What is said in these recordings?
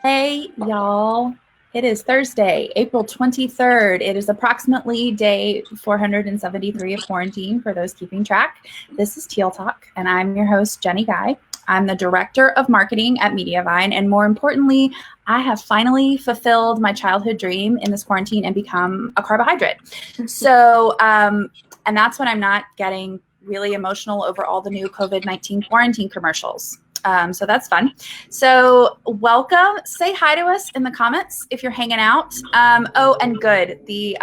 Hey, y'all. It is Thursday, April 23rd. It is approximately day 473 of quarantine for those keeping track. This is Teal Talk, and I'm your host, Jenny Guy. I'm the director of marketing at Mediavine, and more importantly, I have finally fulfilled my childhood dream in this quarantine and become a carbohydrate. And that's when I'm not getting really emotional over all the new COVID-19 quarantine commercials. So that's fun. So welcome. Say hi to us in the comments if you're hanging out. And good. The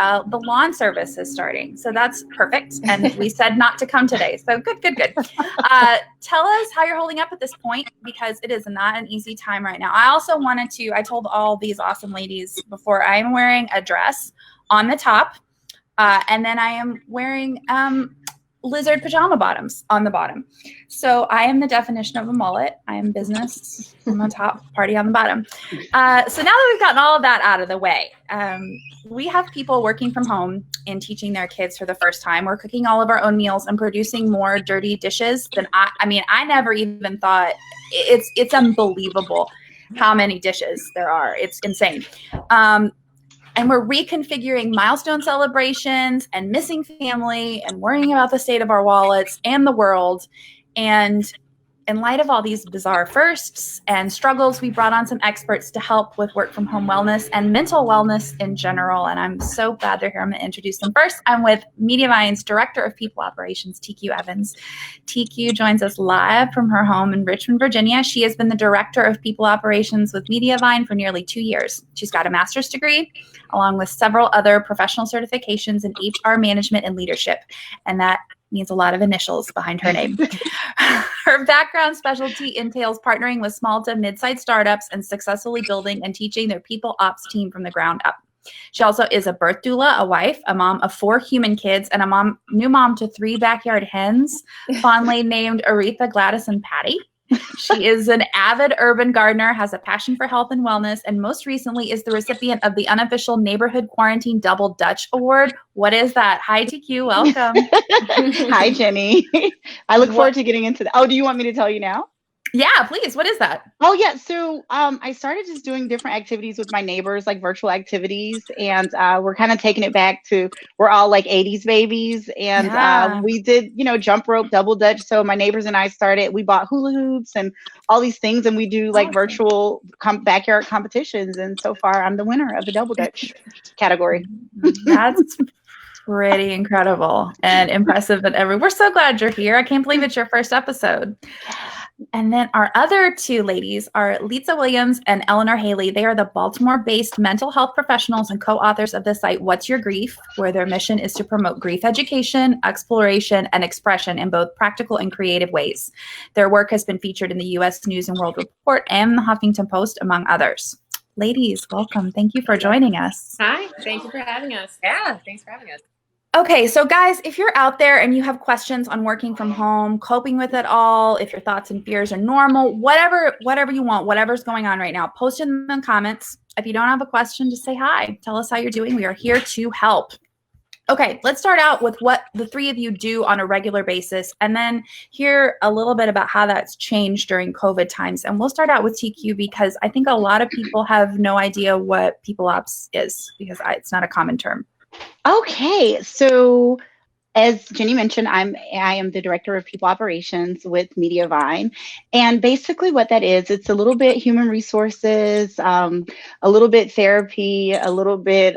lawn service is starting. So that's perfect. And we said not to come today. So good. Tell us how you're holding up at this point, because it is not an easy time right now. I told all these awesome ladies before, I am wearing a dress on the top. And then I am wearing lizard pajama bottoms on the bottom. So I am the definition of a mullet. I am business on the top, party on the bottom. So now that we've gotten all of that out of the way, we have people working from home and teaching their kids for the first time. We're cooking all of our own meals and producing more dirty dishes than I never even thought. It's unbelievable how many dishes there are. It's insane. And we're reconfiguring milestone celebrations and missing family and worrying about the state of our wallets and the world. And in light of all these bizarre firsts and struggles, we brought on some experts to help with work from home wellness and mental wellness in general. And I'm so glad they're here. I'm going to introduce them first. I'm with Mediavine's Director of People Operations, TQ Evans. TQ joins us live from her home in Richmond, Virginia. She has been the Director of People Operations with Mediavine for nearly 2 years. She's got a master's degree, along with several other professional certifications in HR management and leadership. And that means a lot of initials behind her name. Her background specialty entails partnering with small to mid-sized startups and successfully building and teaching their people ops team from the ground up. She also is a birth doula, a wife, a mom of 4 human kids, and a new mom to 3 backyard hens, fondly named Aretha, Gladys, and Patty. She is an avid urban gardener, has a passion for health and wellness, and most recently is the recipient of the unofficial Neighborhood Quarantine Double Dutch Award. What is that? Hi, TQ. Welcome. Hi, Jenny. I look forward to getting into that. Oh, do you want me to tell you now? Yeah, please. What is that? Oh, yeah. So I started just doing different activities with my neighbors, like virtual activities. And we're kind of taking it back to, we're all like 80s babies. And we did, jump rope, double dutch. So my neighbors and I we bought hula hoops and all these things. And we do like virtual backyard competitions. And so far, I'm the winner of the double dutch category. That's pretty incredible and impressive. We're so glad you're here. I can't believe it's your first episode. And then our other 2 ladies are Litsa Williams and Eleanor Haley. They are the Baltimore-based mental health professionals and co-authors of the site What's Your Grief, where their mission is to promote grief education, exploration, and expression in both practical and creative ways. Their work has been featured in the U.S. News and World Report and the Huffington Post, among others. Ladies, welcome. Thank you for joining us. Hi, thank you for having us. Yeah, thanks for having us. Okay, so guys, if you're out there and you have questions on working from home, coping with it all, if your thoughts and fears are normal, whatever you want, whatever's going on right now, post in the comments. If you don't have a question, just say hi. Tell us how you're doing. We are here to help. Okay, let's start out with what the 3 of you do on a regular basis, and then hear a little bit about how that's changed during COVID times. And we'll start out with TQ, because I think a lot of people have no idea what people ops is, because it's not a common term. Okay, so as Jenny mentioned, I am the Director of People Operations with Mediavine. And basically what that is, it's a little bit human resources, a little bit therapy, a little bit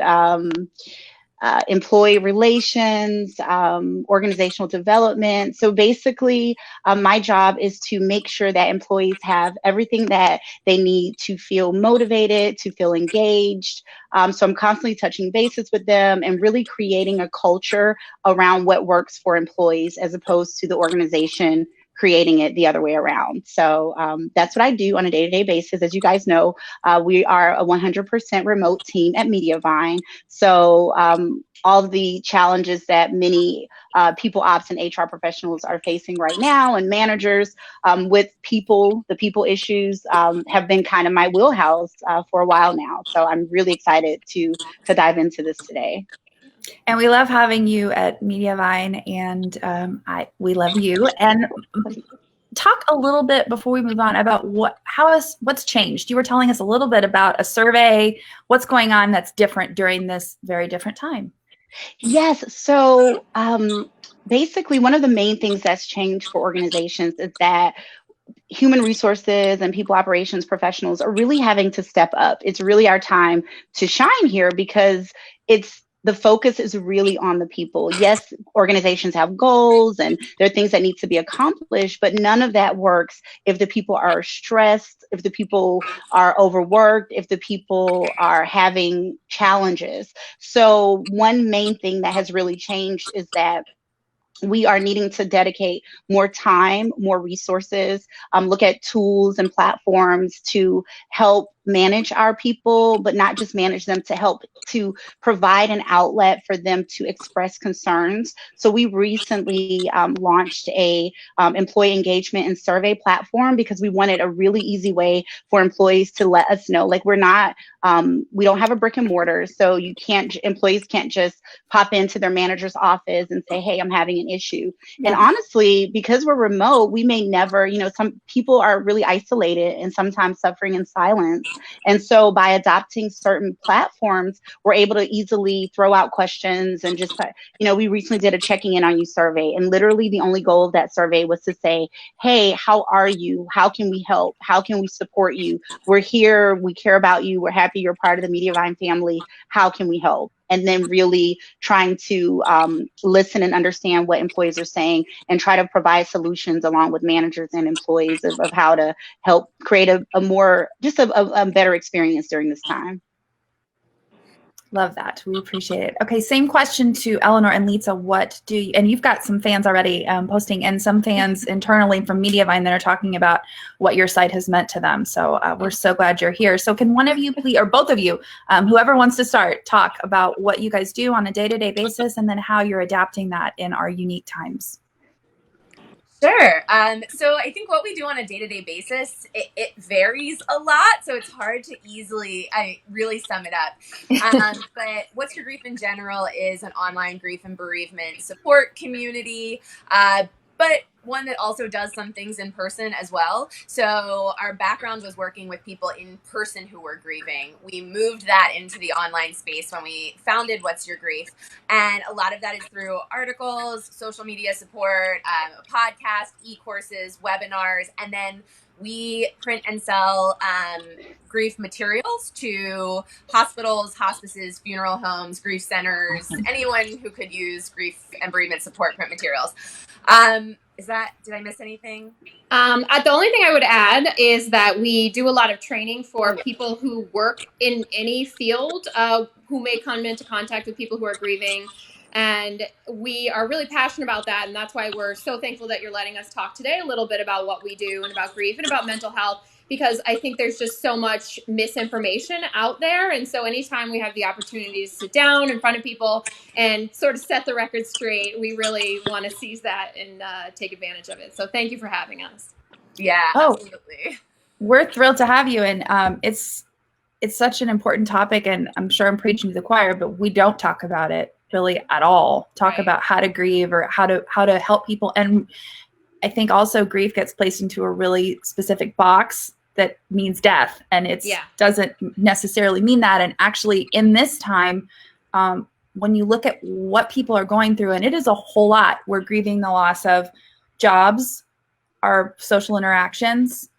employee relations, organizational development. So basically, my job is to make sure that employees have everything that they need to feel motivated, to feel engaged. So I'm constantly touching bases with them and really creating a culture around what works for employees, as opposed to the organization creating it the other way around. So that's what I do on a day-to-day basis. As you guys know, we are a 100% remote team at Mediavine. So all of the challenges that many people ops and HR professionals are facing right now, and managers with the people issues have been kind of my wheelhouse for a while now. So I'm really excited to dive into this today. And we love having you at Mediavine, and we love you. And talk a little bit before we move on about what's changed. You were telling us a little bit about a survey. What's going on that's different during this very different time? Yes. So basically, one of the main things that's changed for organizations is that human resources and people operations professionals are really having to step up. It's really our time to shine here because the focus is really on the people. Yes, organizations have goals and there are things that need to be accomplished, but none of that works if the people are stressed, if the people are overworked, if the people are having challenges. So one main thing that has really changed is that we are needing to dedicate more time, more resources, look at tools and platforms to help manage our people, but not just manage them, to help to provide an outlet for them to express concerns. So we recently launched a employee engagement and survey platform because we wanted a really easy way for employees to let us know, like, we don't have a brick and mortar, so employees can't just pop into their manager's office and say, hey, I'm having an issue. Yeah. And honestly, because we're remote, we may never, some people are really isolated and sometimes suffering in silence. And so by adopting certain platforms, we're able to easily throw out questions and just, we recently did a checking in on you survey. And literally the only goal of that survey was to say, hey, how are you? How can we help? How can we support you? We're here. We care about you. We're happy you're part of the Mediavine family. How can we help? And then really trying to listen and understand what employees are saying and try to provide solutions along with managers and employees of how to help create a better experience during this time. Love that. We appreciate it. Okay, same question to Eleanor and Litsa. And you've got some fans already posting, and some fans internally from Mediavine that are talking about what your site has meant to them. So we're so glad you're here. So can one of you please, or both of you, whoever wants to start, talk about what you guys do on a day-to-day basis and then how you're adapting that in our unique times? Sure. So I think what we do on a day-to-day basis, it varies a lot. So it's hard to really sum it up. But What's Your Grief in general is an online grief and bereavement support community, but one that also does some things in person as well. So our background was working with people in person who were grieving. We moved that into the online space when we founded What's Your Grief. And a lot of that is through articles, social media support, a podcast, e-courses, webinars, and then we print and sell grief materials to hospitals, hospices, funeral homes, grief centers, anyone who could use grief and bereavement support print materials. Did I miss anything? The only thing I would add is that we do a lot of training for people who work in any field, who may come into contact with people who are grieving. And we are really passionate about that. And that's why we're so thankful that you're letting us talk today a little bit about what we do and about grief and about mental health, because I think there's just so much misinformation out there. And so anytime we have the opportunity to sit down in front of people and sort of set the record straight, we really want to seize that and take advantage of it. So thank you for having us. Yeah, absolutely. We're thrilled to have you. And it's such an important topic, and I'm sure I'm preaching to the choir, but we don't talk about it really at all. Talk about how to grieve or how to help people. And I think also grief gets placed into a really specific box that means death, and it doesn't necessarily mean that. And actually in this time, when you look at what people are going through, and it is a whole lot, we're grieving the loss of jobs, our social interactions,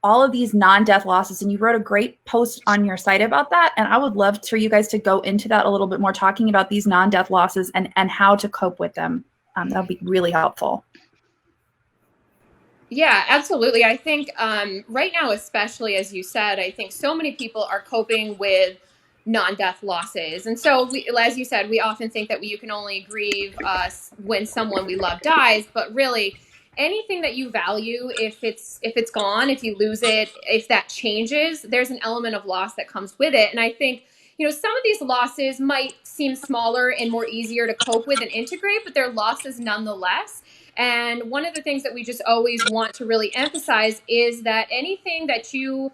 all of these non-death losses. And you wrote a great post on your site about that. And I would love for you guys to go into that a little bit more, talking about these non-death losses and how to cope with them. That would be really helpful. Yeah, absolutely. I think right now, especially as you said, I think so many people are coping with non-death losses. And so, as you said, we often think that you can only grieve when someone we love dies, but really anything that you value, if it's gone, if you lose it, if that changes, there's an element of loss that comes with it. And I think, some of these losses might seem smaller and more easier to cope with and integrate, but they're losses nonetheless. And one of the things that we just always want to really emphasize is that anything that you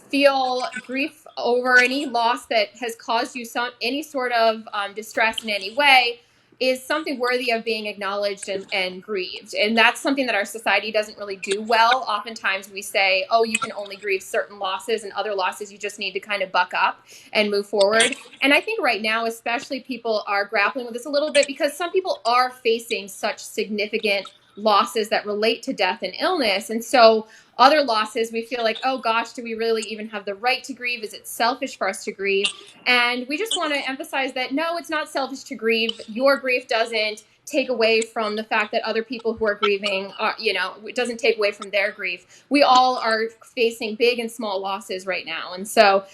feel grief over, any loss that has caused you any sort of distress in any way, is something worthy of being acknowledged and grieved. And that's something that our society doesn't really do well. Oftentimes we say, oh, you can only grieve certain losses, and other losses you just need to kind of buck up and move forward. And I think right now, especially, people are grappling with this a little bit because some people are facing such significant losses that relate to death and illness. And so other losses, we feel like, oh gosh, do we really even have the right to grieve? Is it selfish for us to grieve? And we just want to emphasize that, no, it's not selfish to grieve. Your grief doesn't take away from the fact that other people who are grieving are, it doesn't take away from their grief. We all are facing big and small losses right now. And so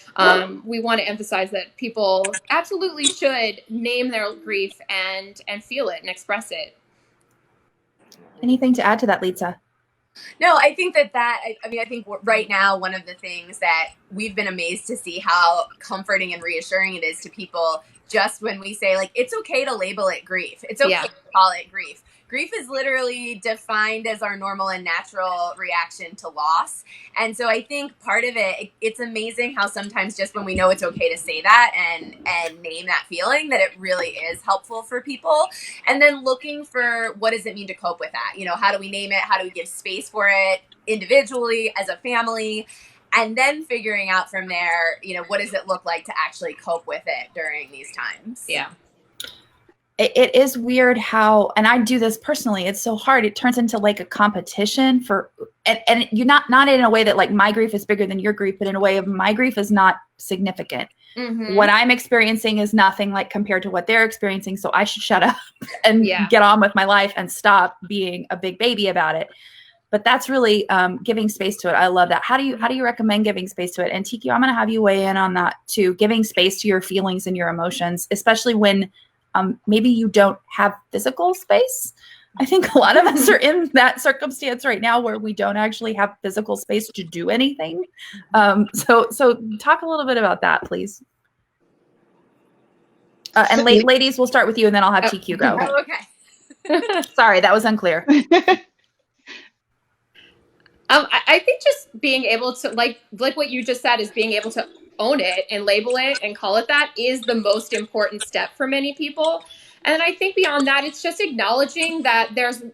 we want to emphasize that people absolutely should name their grief and feel it and express it. Anything to add to that, Litsa? No, I think I think right now, one of the things that we've been amazed to see how comforting and reassuring it is to people just when we say, like, it's okay to label it grief. It's okay to call it grief. Grief is literally defined as our normal and natural reaction to loss. And so I think part of it's amazing how sometimes just when we know it's okay to say that and name that feeling, that it really is helpful for people. And then looking for, what does it mean to cope with that? How do we name it? How do we give space for it individually, as a family? And then figuring out from there, what does it look like to actually cope with it during these times? Yeah. It is weird how, and I do this personally, it's so hard. It turns into like a competition and you're not in a way that like my grief is bigger than your grief, but in a way of my grief is not significant. Mm-hmm. What I'm experiencing is nothing like compared to what they're experiencing. So I should shut up and get on with my life and stop being a big baby about it. But that's really giving space to it. I love that. How do you recommend giving space to it? And Tiki, I'm going to have you weigh in on that too. Giving space to your feelings and your emotions, especially when maybe you don't have physical space. I think a lot of us are in that circumstance right now where we don't actually have physical space to do anything. So talk a little bit about that, please. And ladies, we'll start with you and then I'll have TQ go. Oh, okay. Sorry, that was unclear. I think just being able to, like what you just said, is being able to own it and label it and call it that is the most important step for many people. And I think beyond that, it's just acknowledging that there's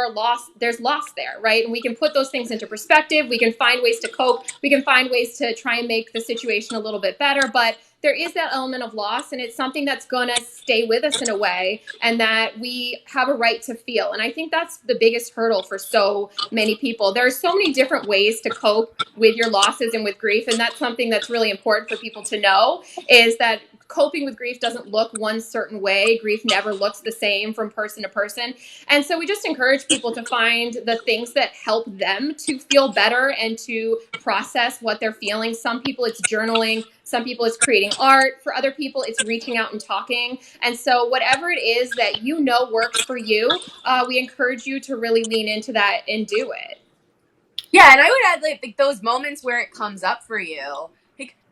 loss there, right? And we can put those things into perspective. We can find ways to cope. We can find ways to try and make the situation a little bit better. But there is that element of loss, and it's something that's going to stay with us in a way, and that we have a right to feel. And I think that's the biggest hurdle for so many people. There are so many different ways to cope with your losses and with grief, and that's something that's really important for people to know, is that coping with grief doesn't look one certain way. Grief never looks the same from person to person. And so we just encourage people to find the things that help them to feel better and to process what they're feeling. Some people it's journaling. Some people it's creating art. For other people, it's reaching out and talking. And so whatever it is that works for you, we encourage you to really lean into that and do it. Yeah, and I would add like those moments where it comes up for you.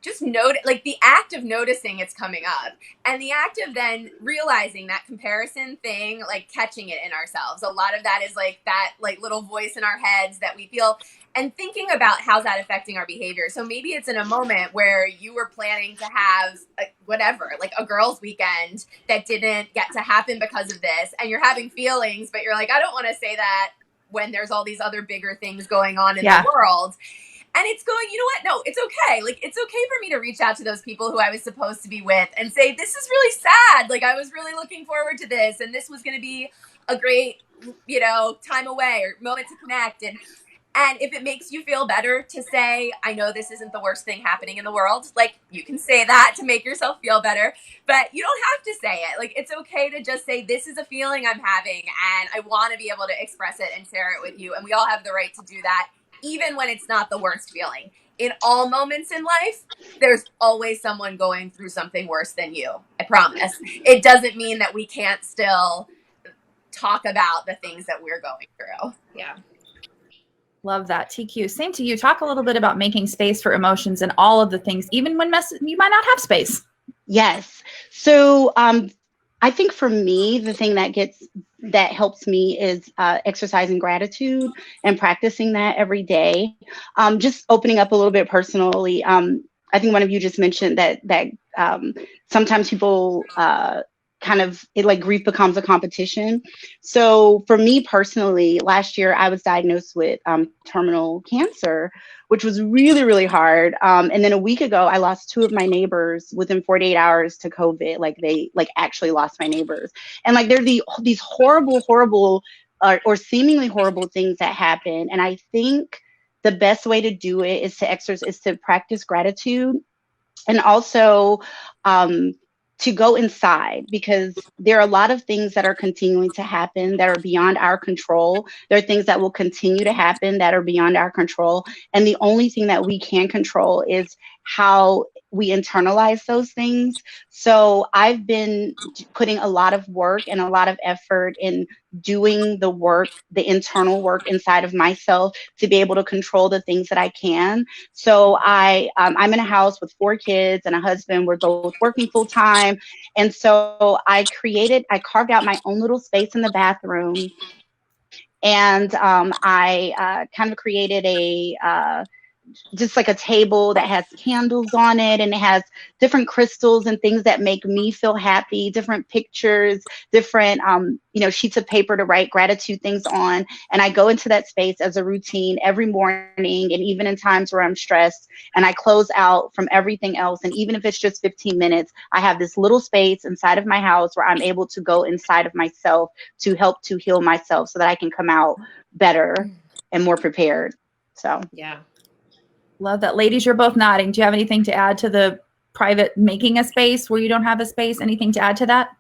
Just note, like the act of noticing it's coming up, and the act of then realizing that comparison thing, like catching it in ourselves. A lot of that is like that like little voice in our heads that we feel, and thinking about how's that affecting our behavior. So maybe it's in a moment where you were planning to have like a girls' weekend that didn't get to happen because of this, and you're having feelings, but you're like, I don't want to say that when there's all these other bigger things going on in the world. And it's going, you know what? No, it's okay. Like, it's okay for me to reach out to those people who I was supposed to be with and say, this is really sad. Like, I was really looking forward to this, and this was going to be a great, time away or moment to connect. And if it makes you feel better to say, I know this isn't the worst thing happening in the world, like, you can say that to make yourself feel better, but you don't have to say it. Like, it's okay to just say, this is a feeling I'm having, and I want to be able to express it and share it with you. And we all have the right to do that, even when it's not the worst feeling. In all moments in life, there's always someone going through something worse than you. I promise. It doesn't mean that we can't still talk about the things that we're going through. Yeah. Love that. TQ. Same to you. Talk a little bit about making space for emotions and all of the things, even when you might not have space. Yes. So I think for me, the thing that helps me is exercising gratitude and practicing that every day. Just opening up a little bit personally. I think one of you just mentioned that sometimes people grief becomes a competition. So for me personally, last year I was diagnosed with terminal cancer, which was really, really hard. And then a week ago, I lost two of my neighbors within 48 hours to COVID. They actually lost my neighbors. And there are these horrible, horrible or seemingly horrible things that happen. And I think the best way to do it is to practice gratitude, and also to go inside, because there are a lot of things that are continuing to happen that are beyond our control. There are things that will continue to happen that are beyond our control. And the only thing that we can control is how we internalize those things. So I've been putting a lot of work and a lot of effort in doing the work, the internal work inside of myself, to be able to control the things that I can. So I'm in a house with 4 kids and a husband. We're both working full time. And so I carved out my own little space in the bathroom. And I kind of created just like a table that has candles on it, and it has different crystals and things that make me feel happy, different pictures, different sheets of paper to write gratitude things on. And I go into that space as a routine every morning, and even in times where I'm stressed, and I close out from everything else. And even if it's just 15 minutes, I have this little space inside of my house where I'm able to go inside of myself to help to heal myself, so that I can come out better and more prepared. So yeah. Love that. Ladies, you're both nodding. Do you have anything to add to the private making a space where you don't have a space? Anything to add to that?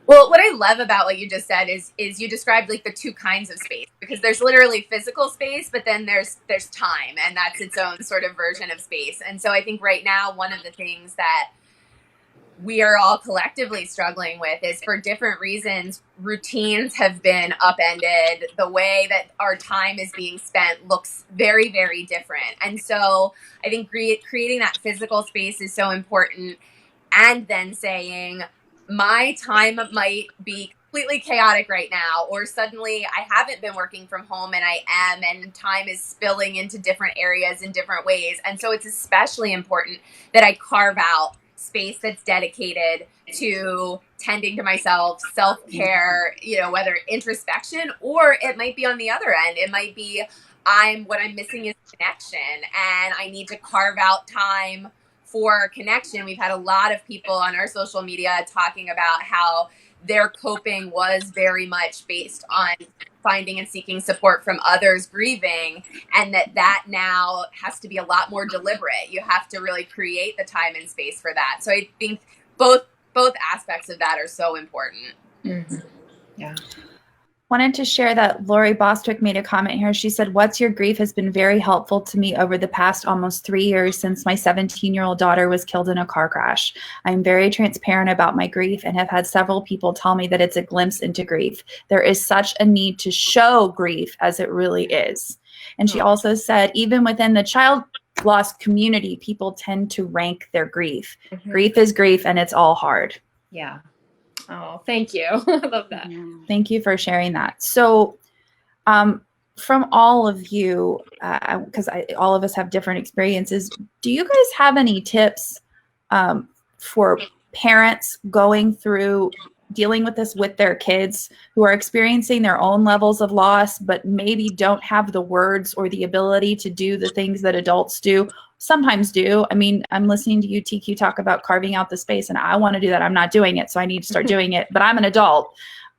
Well, what I love about what you just said is you described the two kinds of space, because there's literally physical space, but then there's time, and that's its own sort of version of space. And so I think right now, one of the things that we are all collectively struggling with is, for different reasons, routines have been upended. The way that our time is being spent looks very, very different. And so I think creating that physical space is so important. And then saying, my time might be completely chaotic right now, or suddenly I haven't been working from home and I am, and time is spilling into different areas in different ways. And so it's especially important that I carve out space that's dedicated to tending to myself, self-care, whether introspection, or it might be on the other end. It might be what I'm missing is connection, and I need to carve out time for connection. We've had a lot of people on our social media talking about how their coping was very much based on finding and seeking support from others grieving, and that now has to be a lot more deliberate. You have to really create the time and space for that. So I think both aspects of that are so important. Mm-hmm. Yeah. Wanted to share that Lori Bostwick made a comment here. She said, "What's Your Grief has been very helpful to me over the past almost 3 years since my 17-year-old daughter was killed in a car crash. I'm very transparent about my grief and have had several people tell me that it's a glimpse into grief. There is such a need to show grief as it really is." And she also said, even within the child loss community, people tend to rank their grief. Mm-hmm. Grief is grief, and it's all hard. Yeah. Oh, thank you. I love that. Thank you for sharing that. So from all of you, because all of us have different experiences, do you guys have any tips for parents going through dealing with this with their kids who are experiencing their own levels of loss, but maybe don't have the words or the ability to do the things that adults do? Sometimes do. I mean, I'm listening to you, TQ, talk about carving out the space, and I want to do that. I'm not doing it, so I need to start doing it. But I'm an adult.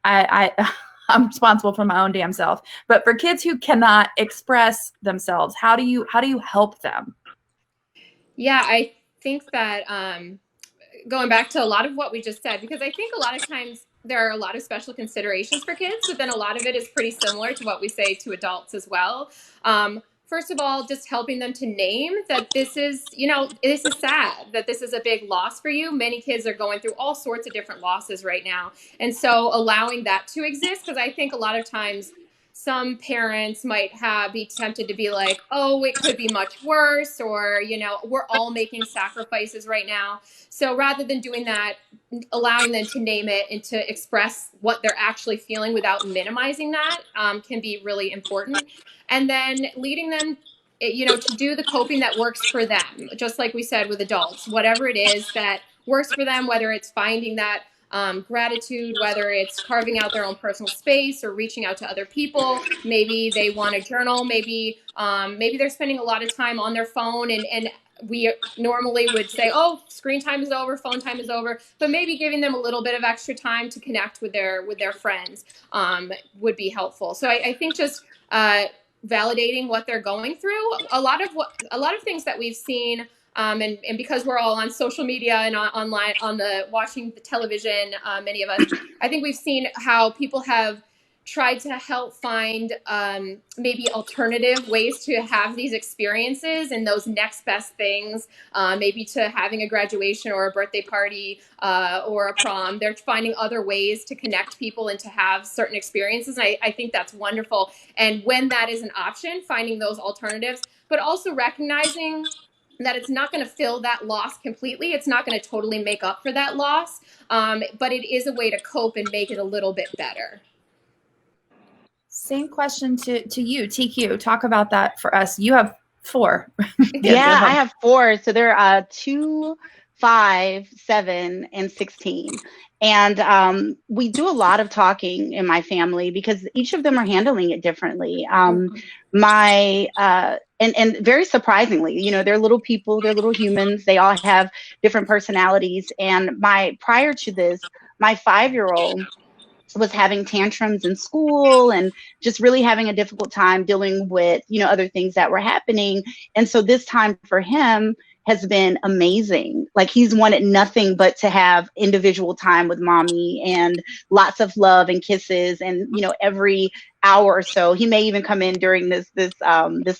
I'm responsible for my own damn self. But for kids who cannot express themselves, how do you help them? Yeah, I think that going back to a lot of what we just said, because I think a lot of times there are a lot of special considerations for kids, but then a lot of it is pretty similar to what we say to adults as well. First of all, just helping them to name that this is sad, that this is a big loss for you. Many kids are going through all sorts of different losses right now. And so allowing that to exist, because I think a lot of times some parents might be tempted to be like, oh, it could be much worse, or, we're all making sacrifices right now. So rather than doing that, allowing them to name it and to express what they're actually feeling without minimizing that can be really important. And then leading them, to do the coping that works for them, just like we said with adults, whatever it is that works for them, whether it's finding that gratitude, whether it's carving out their own personal space or reaching out to other people. Maybe they want to journal. Maybe they're spending a lot of time on their phone, and we normally would say, oh, screen time is over, phone time is over, but maybe giving them a little bit of extra time to connect with their friends would be helpful. So I think just validating what they're going through. A lot of things that we've seen, and because we're all on social media and online watching the television, many of us, I think we've seen how people have tried to help find maybe alternative ways to have these experiences and those next best things, maybe to having a graduation or a birthday party or a prom. They're finding other ways to connect people and to have certain experiences. And I think that's wonderful. And when that is an option, finding those alternatives, but also recognizing that it's not going to fill that loss completely. It's not going to totally make up for that loss, but it is a way to cope and make it a little bit better. Same question to you, TQ. Talk about that for us. You have 4. Yeah, I have 4. So there are 2, 5, 7, and 16. And we do a lot of talking in my family because each of them are handling it differently. And very surprisingly, they're little people, they're little humans. They all have different personalities. And prior to this, my 5-year-old was having tantrums in school and just really having a difficult time dealing with, other things that were happening. And so this time for him has been amazing. Like, he's wanted nothing but to have individual time with mommy and lots of love and kisses. And, every hour or so, he may even come in during this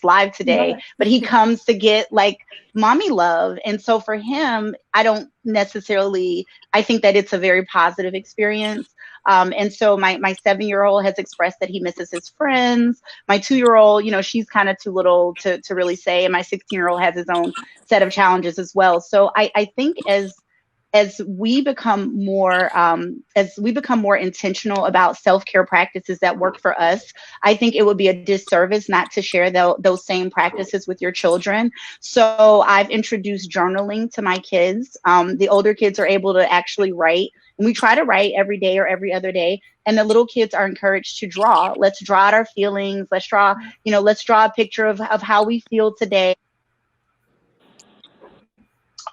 live today, but he comes to get like mommy love. And so for him, I think that it's a very positive experience. And so my 7-year-old has expressed that he misses his friends. My 2-year-old, she's kind of too little to really say. And my 16-year-old has his own set of challenges as well. So I think as we become more intentional about self-care practices that work for us, I think it would be a disservice not to share those same practices with your children. So I've introduced journaling to my kids. The older kids are able to actually write. And we try to write every day or every other day. And the little kids are encouraged to draw. Let's draw out our feelings. Let's draw a picture of how we feel today.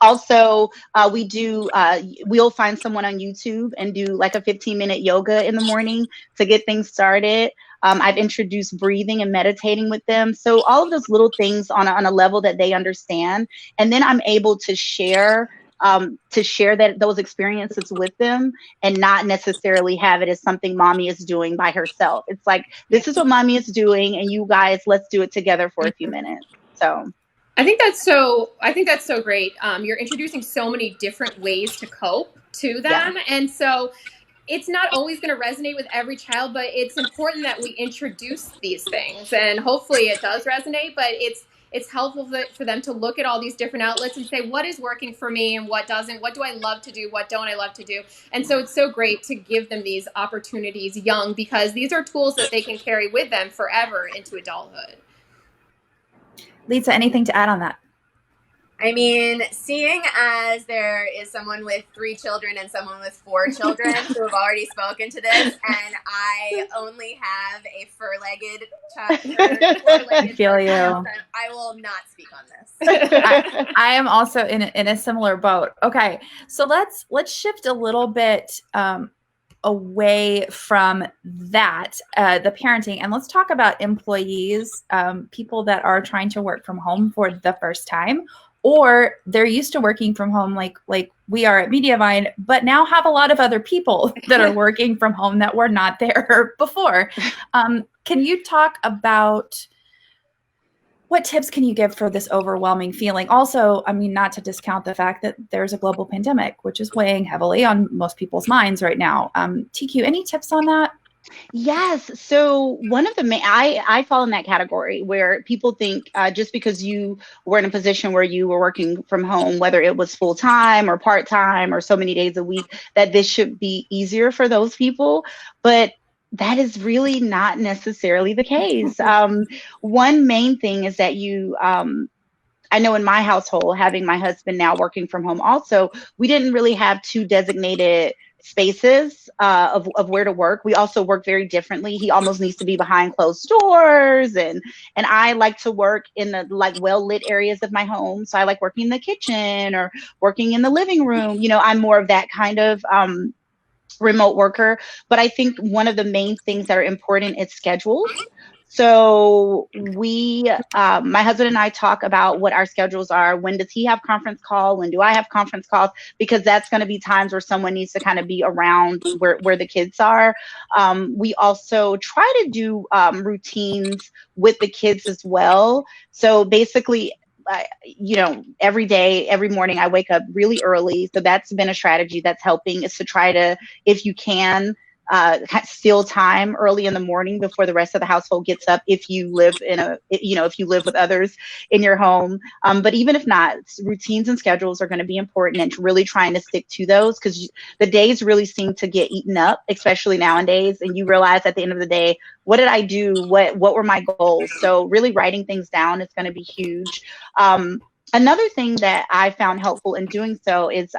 Also, we'll find someone on YouTube and do like a 15-minute yoga in the morning to get things started. I've introduced breathing and meditating with them. So all of those little things on a level that they understand. And then I'm able to share those experiences with them and not necessarily have it as something mommy is doing by herself. It's like, this is what mommy is doing, and you guys, let's do it together for a few minutes. So I think that's so great. You're introducing so many different ways to cope to them. Yeah. And so it's not always going to resonate with every child, but it's important that we introduce these things, and hopefully it does resonate, but it's helpful for them to look at all these different outlets and say, what is working for me and what doesn't? What do I love to do? What don't I love to do? And so it's so great to give them these opportunities young, because these are tools that they can carry with them forever into adulthood. Litsa, anything to add on that? I mean, seeing as there is someone with 3 children and someone with 4 children who have already spoken to this, and I only have a fur-legged child. I feel you. I will not speak on this. I am also in a similar boat. Okay, so let's shift a little bit away from that, the parenting, and let's talk about employees, people that are trying to work from home for the first time, or they're used to working from home like we are at Mediavine, but now have a lot of other people that are working from home that were not there before. Can you talk about what tips can you give for this overwhelming feeling? Also, I mean, not to discount the fact that there's a global pandemic, which is weighing heavily on most people's minds right now. TQ, any tips on that? Yes. So one of the I fall in that category where people think just because you were in a position where you were working from home, whether it was full time or part time or so many days a week, that this should be easier for those people. But that is really not necessarily the case. One main thing is that I know in my household, having my husband now working from home also, we didn't really have 2 designated spaces of where to work. We also work very differently. He almost needs to be behind closed doors, and I like to work in the like well lit areas of my home. So I like working in the kitchen or working in the living room. You know, I'm more of that kind of remote worker. But I think one of the main things that are important is schedules. So my husband and I talk about what our schedules are. When does he have conference call? When do I have conference calls? Because that's going to be times where someone needs to kind of be around where the kids are. We also try to do routines with the kids as well. So basically, you know, every day, every morning, I wake up really early. So that's been a strategy that's helping, is to try to, if you can, steal time early in the morning before the rest of the household gets up, if you live if you live with others in your home. But even if not, routines and schedules are going to be important, and really trying to stick to those, because the days really seem to get eaten up, especially nowadays. And you realize at the end of the day, what did I do? What were my goals? So really writing things down is going to be huge. Another thing that I found helpful in doing so is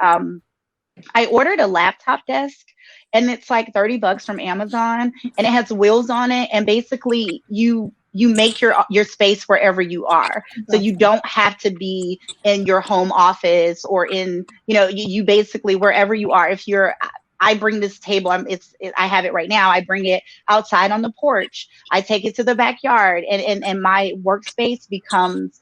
I ordered a laptop desk, and it's like $30 from Amazon, and it has wheels on it. And basically you make your space wherever you are. So you don't have to be in your home office or in, you basically, wherever you are. If you're, I bring this table, I have it right now. I bring it outside on the porch. I take it to the backyard, and my workspace becomes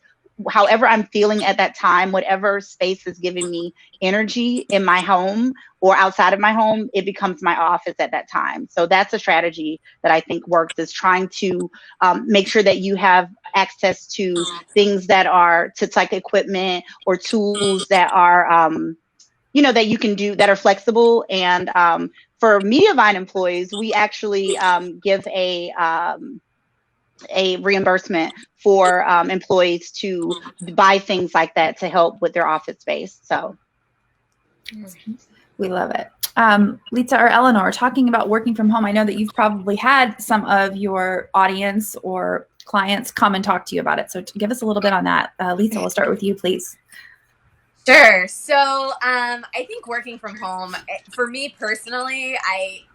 however I'm feeling at that time. Whatever space is giving me energy in my home or outside of my home, it becomes my office at that time. So that's a strategy that I think works, is trying to make sure that you have access to things that are, to like equipment or tools that are, that you can do, that are flexible. And for Mediavine employees, we actually give a reimbursement for employees to buy things like that to help with their office space. So we love it. Litsa or Eleanor, talking about working from home, I know that you've probably had some of your audience or clients come and talk to you about it. So give us a little bit on that. Litsa, we'll start with you, please. Sure. So I think working from home, for me personally,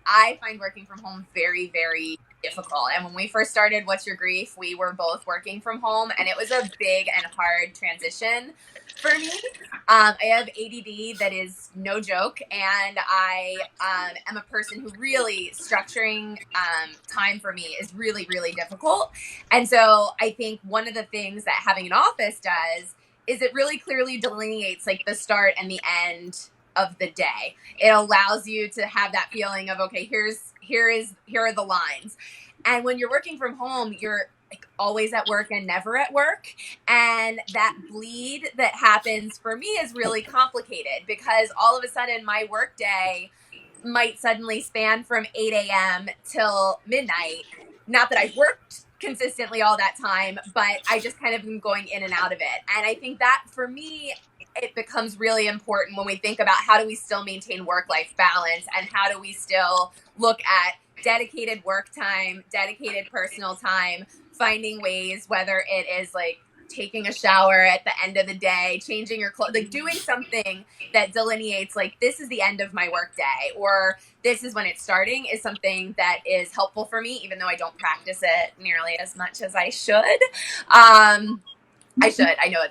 I find working from home very, very difficult. And when we first started What's Your Grief, we were both working from home, and it was a big and hard transition for me. I have ADD that is no joke, and I am a person who really structuring time for me is really, really difficult. And so I think one of the things that having an office does is it really clearly delineates like the start and the end of the day. It allows you to have that feeling of, okay, here are the lines. And when you're working from home, you're like always at work and never at work. And that bleed that happens for me is really complicated, because all of a sudden my work day might suddenly span from 8 a.m. till midnight. Not that I've worked consistently all that time, but I just kind of been going in and out of it. And I think that for me, it becomes really important when we think about how do we still maintain work-life balance, and how do we still look at dedicated work time, dedicated personal time, finding ways, whether it is like taking a shower at the end of the day, changing your clothes, like doing something that delineates like this is the end of my work day, or this is when it's starting, is something that is helpful for me, even though I don't practice it nearly as much as I should. I know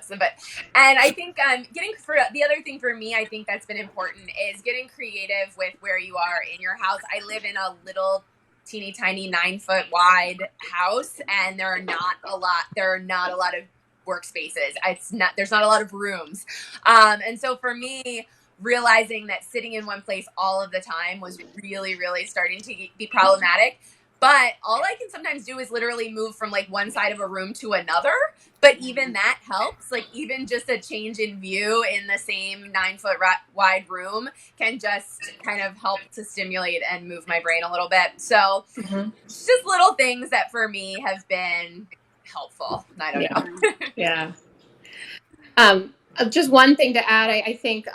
and I think the other thing for me, I think that's been important, is getting creative with where you are in your house. I live in a little teeny tiny 9-foot wide house, and there are not a lot of workspaces. There's not a lot of rooms. And so for me, realizing that sitting in one place all of the time was really, really starting to be problematic. But all I can sometimes do is literally move from like one side of a room to another. But even that helps. Like even just a change in view in the same 9-foot wide room can just kind of help to stimulate and move my brain a little bit. So it's just little things that for me have been helpful. I don't know. Yeah. Just one thing to add, I think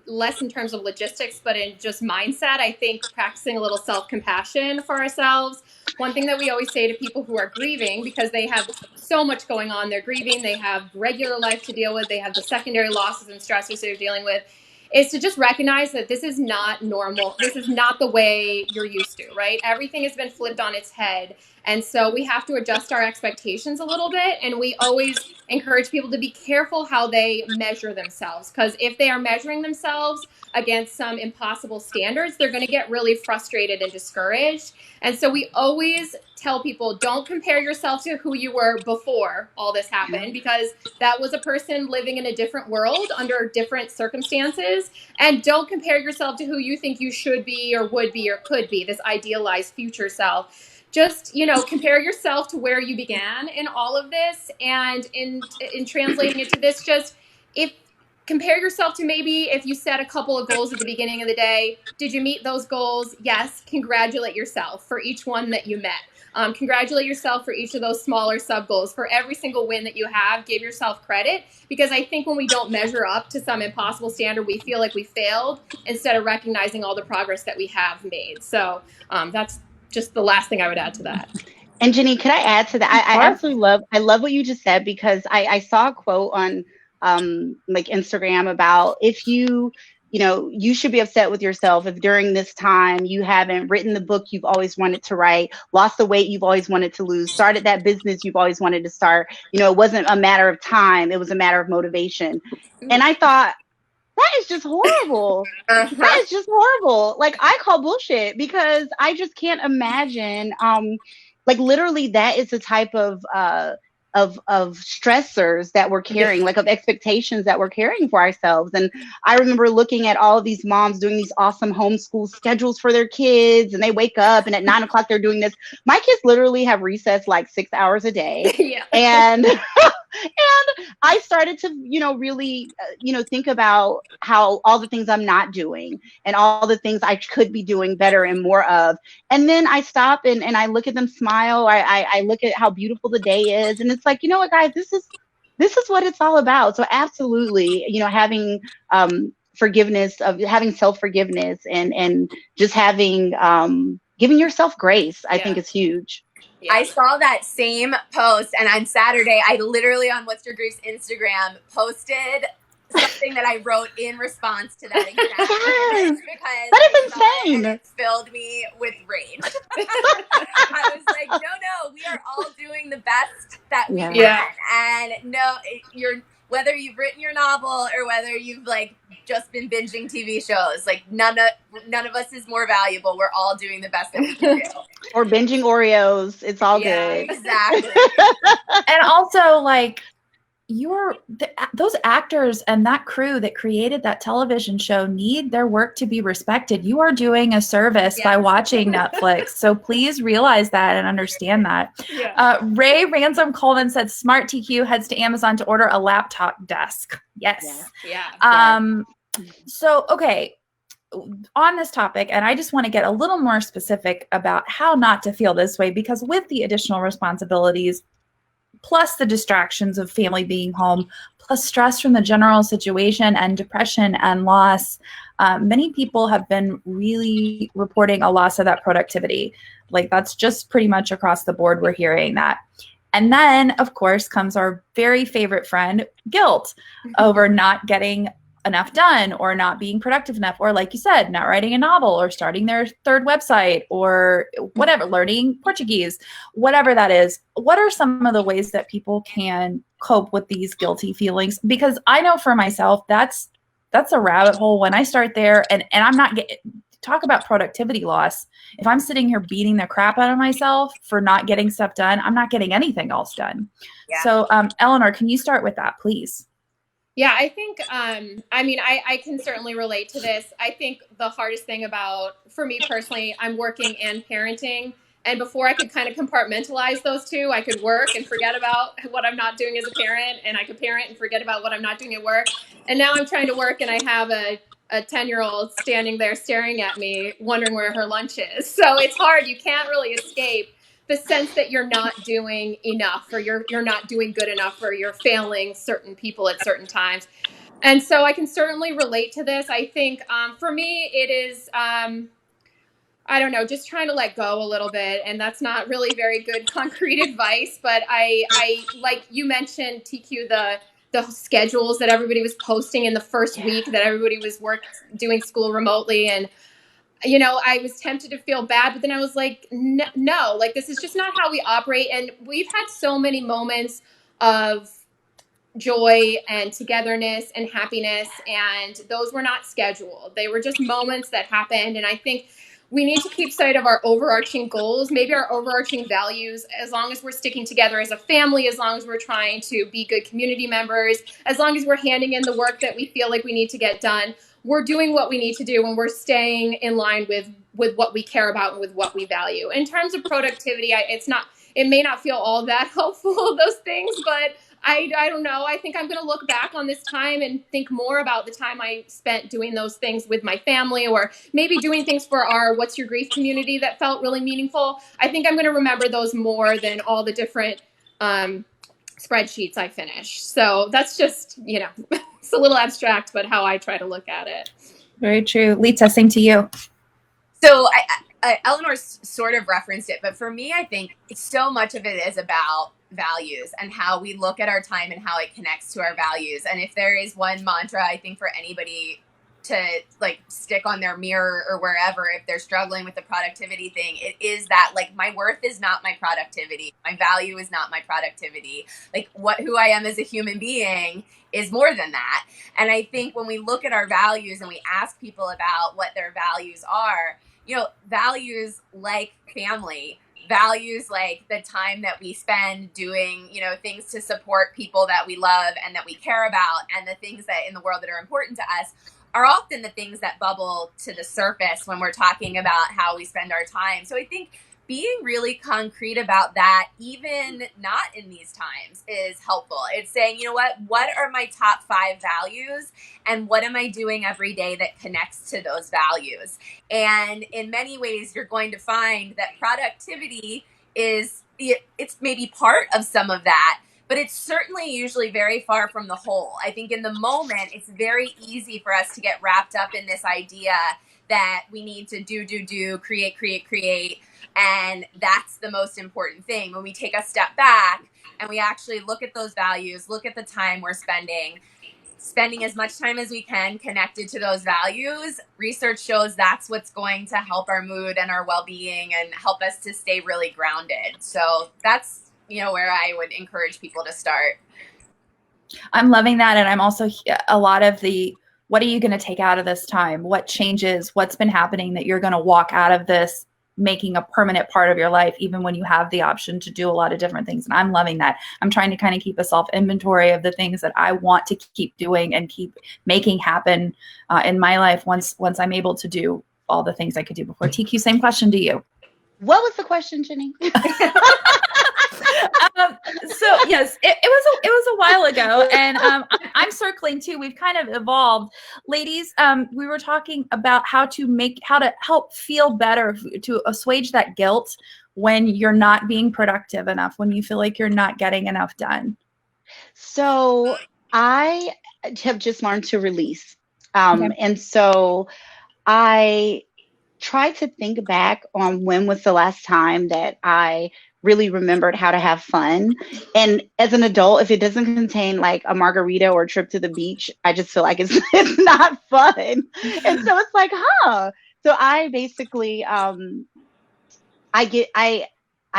less in terms of logistics, but in just mindset, I think practicing a little self-compassion for ourselves. One thing that we always say to people who are grieving, because they have so much going on, they're grieving, they have regular life to deal with, they have the secondary losses and stressors they're dealing with, is to just recognize that this is not normal. This is not the way you're used to, right? Everything has been flipped on its head. And so we have to adjust our expectations a little bit. And we always encourage people to be careful how they measure themselves, because if they are measuring themselves against some impossible standards, they're going to get really frustrated and discouraged. And so we always tell people, don't compare yourself to who you were before all this happened, because that was a person living in a different world under different circumstances. And don't compare yourself to who you think you should be or would be or could be, this idealized future self. Just, compare yourself to where you began in all of this. And in translating it to this, just compare yourself to maybe if you set a couple of goals at the beginning of the day. Did you meet those goals? Yes. Congratulate yourself for each one that you met. Congratulate yourself for each of those smaller sub goals. For every single win that you have, give yourself credit, because I think when we don't measure up to some impossible standard, we feel like we failed instead of recognizing all the progress that we have made. So that's just the last thing I would add to that. And Jenny, could I add to that? I absolutely love what you just said, because I saw a quote on like Instagram about if you should be upset with yourself if during this time you haven't written the book you've always wanted to write, lost the weight you've always wanted to lose, started that business you've always wanted to start. It wasn't a matter of time, it was a matter of motivation. And I thought, that is just horrible. That is just horrible. Like, I call bullshit, because I just can't imagine, like, literally that is the type of stressors that we're carrying, like of expectations that we're carrying for ourselves. And I remember looking at all of these moms doing these awesome homeschool schedules for their kids, and they wake up and at 9 o'clock they're doing this. My kids literally have recess like 6 hours a day. Yeah. And and I started to, really, think about how all the things I'm not doing and all the things I could be doing better and more of. And then I stop and I look at them smile. I look at how beautiful the day is. And it's like, you know what, guys, this is what it's all about. So absolutely, having forgiveness, of having self-forgiveness and just having giving yourself grace, I think is huge. Yeah. I saw that same post, and on Saturday, I literally on What's Your Grief's Instagram posted something that I wrote in response to that exact message, because that is insane. It filled me with rage. I was like, no, we are all doing the best that we can, and whether you've written your novel or whether you've like just been binging TV shows, like none of us is more valuable. We're all doing the best that we can do. Or binging Oreos. It's all good. Exactly. And also, like, those actors and that crew that created that television show need their work to be respected. You are doing a service by watching Netflix. So please realize that and understand that. Yeah. Ray Ransom Coleman said Smart TQ heads to Amazon to order a laptop desk. Yes. Yeah. So, okay. On this topic, and I just want to get a little more specific about how not to feel this way, because with the additional responsibilities, plus the distractions of family being home, plus stress from the general situation and depression and loss, many people have been really reporting a loss of that productivity. Like, that's just pretty much across the board. We're hearing that. And then, of course, comes our very favorite friend, guilt over not getting enough done or not being productive enough, or like you said, not writing a novel or starting their third website or whatever, learning Portuguese, whatever that is. What are some of the ways that people can cope with these guilty feelings? Because I know for myself, that's a rabbit hole when I start there, and I'm not talk about productivity loss. If I'm sitting here beating the crap out of myself for not getting stuff done, I'm not getting anything else done. Yeah. So Eleanor, can you start with that, please? Yeah, I think, I can certainly relate to this. I think the hardest thing for me personally, I'm working and parenting. And before I could kind of compartmentalize those two, I could work and forget about what I'm not doing as a parent, and I could parent and forget about what I'm not doing at work. And now I'm trying to work, and I have a 10-year-old standing there staring at me, wondering where her lunch is. So it's hard. You can't really escape the sense that you're not doing enough, or you're not doing good enough, or you're failing certain people at certain times. And so I can certainly relate to this. I think for me, it is, I don't know, just trying to let go a little bit. And that's not really very good concrete advice, but I like you mentioned, TQ, the the schedules that everybody was posting in the first week that everybody was doing school remotely. And, you know, I was tempted to feel bad, but then I was like, no, like, this is just not how we operate. And we've had so many moments of joy and togetherness and happiness, and those were not scheduled. They were just moments that happened. And I think we need to keep sight of our overarching goals, maybe our overarching values, as long as we're sticking together as a family, as long as we're trying to be good community members, as long as we're handing in the work that we feel like we need to get done. We're doing what we need to do, and we're staying in line with what we care about and with what we value. In terms of productivity, it may not feel all that helpful, those things, but I don't know. I think I'm going to look back on this time and think more about the time I spent doing those things with my family, or maybe doing things for our What's Your Grief community that felt really meaningful. I think I'm going to remember those more than all the different spreadsheets I finished. So that's just, you know, it's a little abstract, but how I try to look at it. Very true. Litsa, same to you. So Eleanor sort of referenced it, but for me, I think so much of it is about values and how we look at our time and how it connects to our values. And if there is one mantra, I think, for anybody to like stick on their mirror or wherever, if they're struggling with the productivity thing, it is that, like, my worth is not my productivity. My value is not my productivity. Like, who I am as a human being is more than that. And I think when we look at our values and we ask people about what their values are, you know, values like family, values like the time that we spend doing, you know, things to support people that we love and that we care about, and the things that in the world that are important to us, are often the things that bubble to the surface when we're talking about how we spend our time. So I think being really concrete about that, even not in these times, is helpful. It's saying, you know what are my top 5 values, and what am I doing every day that connects to those values? And in many ways, you're going to find that productivity it's maybe part of some of that, but it's certainly usually very far from the whole. I think in the moment, it's very easy for us to get wrapped up in this idea that we need to do, create. And that's the most important thing. When we take a step back and we actually look at those values, look at the time we're spending as much time as we can connected to those values, research shows that's what's going to help our mood and our well-being and help us to stay really grounded. So that's, you know, where I would encourage people to start. I'm loving that. And I'm also a lot of the, what are you going to take out of this time? What changes? What's been happening that you're going to walk out of this making a permanent part of your life, even when you have the option to do a lot of different things. And I'm loving that. I'm trying to kind of keep a self-inventory of the things that I want to keep doing and keep making happen in my life once I'm able to do all the things I could do before. TQ, same question to you. What was the question, Jenny? So yes, it was a while ago, and I'm circling too. We've kind of evolved, ladies. We were talking about how to help feel better, to assuage that guilt when you're not being productive enough, when you feel like you're not getting enough done. So I have just learned to release, and so I try to think back on when was the last time that I really remembered how to have fun. And as an adult, if it doesn't contain like a margarita or a trip to the beach, I just feel like it's not fun. And so it's like, So I basically, I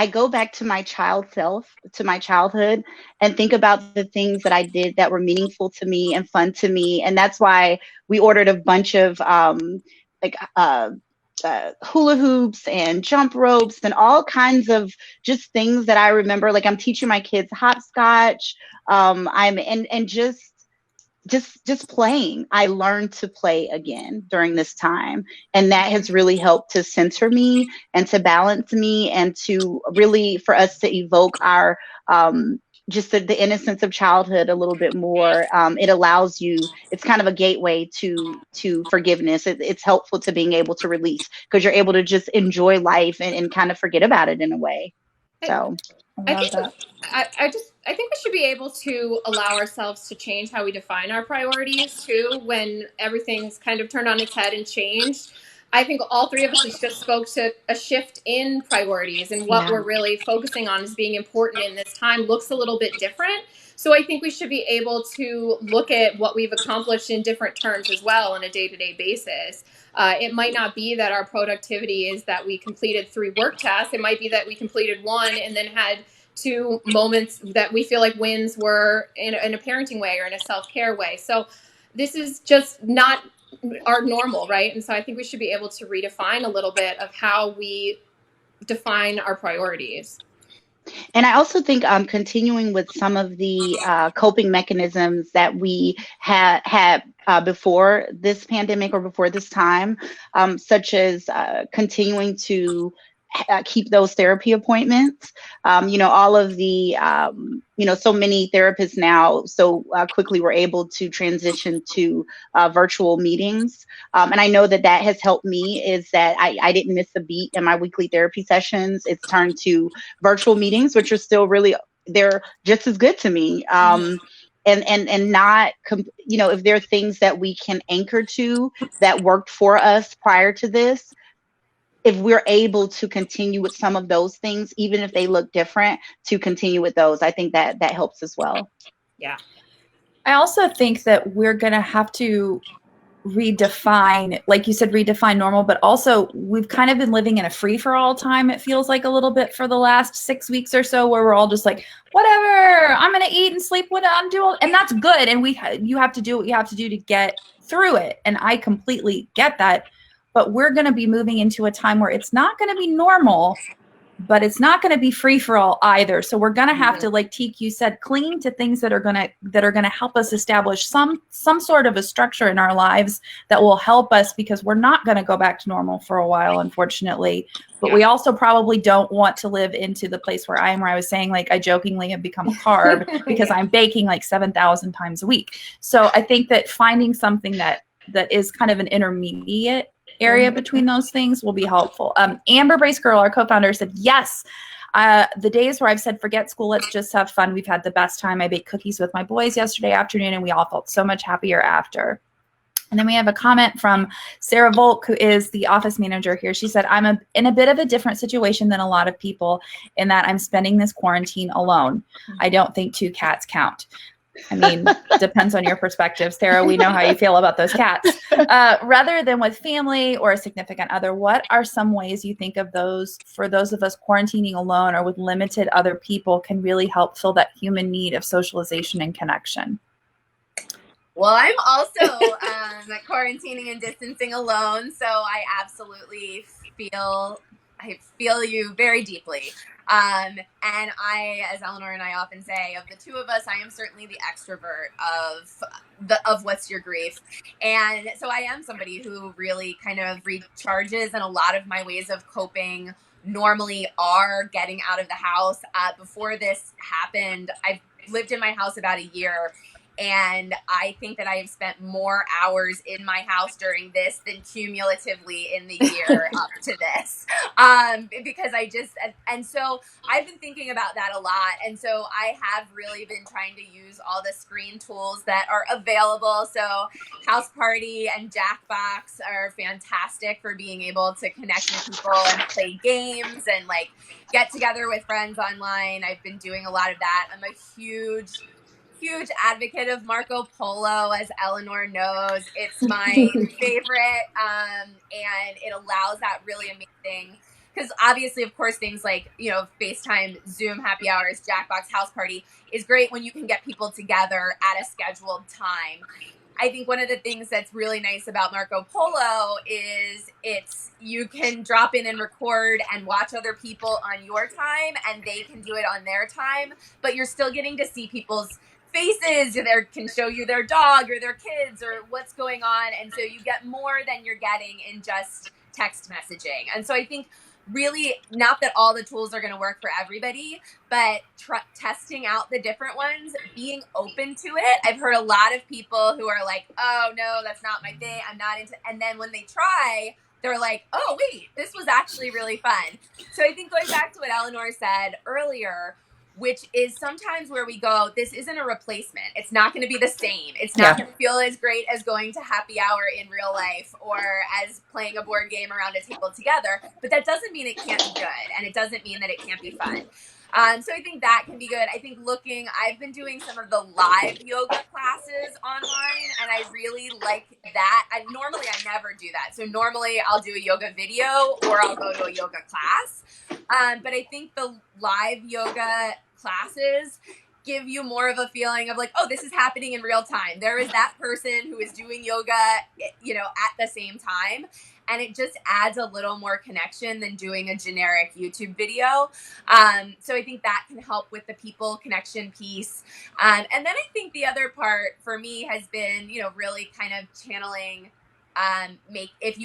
go back to my child self, to my childhood, and think about the things that I did that were meaningful to me and fun to me. And that's why we ordered a bunch of hula hoops and jump ropes and all kinds of just things that I remember. Like, I'm teaching my kids hopscotch. Just playing. I learned to play again during this time. And that has really helped to center me and to balance me and to really, for us to evoke our, just the innocence of childhood a little bit more. It allows you, it's kind of a gateway to forgiveness. It's helpful to being able to release, because you're able to just enjoy life and kind of forget about it in a way. So I think we should be able to allow ourselves to change how we define our priorities too, when everything's kind of turned on its head and changed. I think all three of us just spoke to a shift in priorities, and what we're really focusing on as being important in this time looks a little bit different. So I think we should be able to look at what we've accomplished in different terms as well on a day-to-day basis. It might not be that our productivity is that we completed 3 work tasks. It might be that we completed 1 and then had 2 moments that we feel like wins were in a parenting way or in a self-care way. So this is just not our normal, right? And so I think we should be able to redefine a little bit of how we define our priorities. And I also think continuing with some of the coping mechanisms that we had before this pandemic or before this time, such as continuing to keep those therapy appointments. All of the, so many therapists now so quickly were able to transition to virtual meetings. And I know that has helped me, is that I didn't miss a beat in my weekly therapy sessions. It's turned to virtual meetings, which are still really, they're just as good to me. And not, if there are things that we can anchor to that worked for us prior to this, if we're able to continue with some of those things, even if they look different, to continue with those, I think that helps as well. Yeah. I also think that we're going to have to redefine, like you said, redefine normal, but also we've kind of been living in a free-for-all time, it feels like, a little bit for the last 6 weeks or so, where we're all just like, whatever, I'm going to eat and sleep, and that's good. And you have to do what you have to do to get through it. And I completely get that. But we're going to be moving into a time where it's not going to be normal, but it's not going to be free for all either. So we're going to have to, like TQ said, cling to things that are going to help us establish some sort of a structure in our lives that will help us, because we're not going to go back to normal for a while, unfortunately. But we also probably don't want to live into the place where I was saying, like, I jokingly have become a carb because I'm baking like 7,000 times a week. So I think that finding something that is kind of an intermediate area between those things will be helpful. Amber Brace Girl, our co-founder, said, yes, the days where I've said, forget school, let's just have fun. We've had the best time. I baked cookies with my boys yesterday afternoon, and we all felt so much happier after. And then we have a comment from Sarah Volk, who is the office manager here. She said, I'm in a bit of a different situation than a lot of people in that I'm spending this quarantine alone. I don't think 2 cats count. I mean, depends on your perspective, Sarah. We know how you feel about those cats. Rather than with family or a significant other, what are some ways you think of those, for those of us quarantining alone or with limited other people, can really help fill that human need of socialization and connection? Well, I'm also quarantining and distancing alone, so I absolutely feel you very deeply. And I, as Eleanor and I often say, of the 2 of us, I am certainly the extrovert of What's Your Grief. And so I am somebody who really kind of recharges, and a lot of my ways of coping normally are getting out of the house. Before this happened, I've lived in my house about a year, and I think that I have spent more hours in my house during this than cumulatively in the year up to this. Because and so I've been thinking about that a lot. And so I have really been trying to use all the screen tools that are available. So House Party and Jackbox are fantastic for being able to connect with people and play games and like get together with friends online. I've been doing a lot of that. I'm a huge advocate of Marco Polo, as Eleanor knows. It's my favorite, and it allows that really amazing, because obviously, of course, things like, FaceTime, Zoom, happy hours, Jackbox, House Party is great when you can get people together at a scheduled time. I think one of the things that's really nice about Marco Polo is you can drop in and record and watch other people on your time, and they can do it on their time, but you're still getting to see people's faces. They can show you their dog or their kids or what's going on. And so you get more than you're getting in just text messaging. And so I think really, not that all the tools are going to work for everybody, but testing out the different ones, being open to it. I've heard a lot of people who are like, oh no, that's not my thing, I'm not into, and then when they try, they're like, oh wait, this was actually really fun. So I think going back to what Eleanor said earlier, which is sometimes where we go, this isn't a replacement. It's not going to be the same. It's not going to feel as great as going to happy hour in real life or as playing a board game around a table together. But that doesn't mean it can't be good. And it doesn't mean that it can't be fun. So I think that can be good. I think I've been doing some of the live yoga classes online, and I really like that. Normally I never do that. So normally I'll do a yoga video or I'll go to a yoga class. But I think the live yoga classes give you more of a feeling of like, oh, this is happening in real time. There is that person who is doing yoga, at the same time. And it just adds a little more connection than doing a generic YouTube video. So I think that can help with the people connection piece. And then I think the other part for me has been, really kind of channeling, if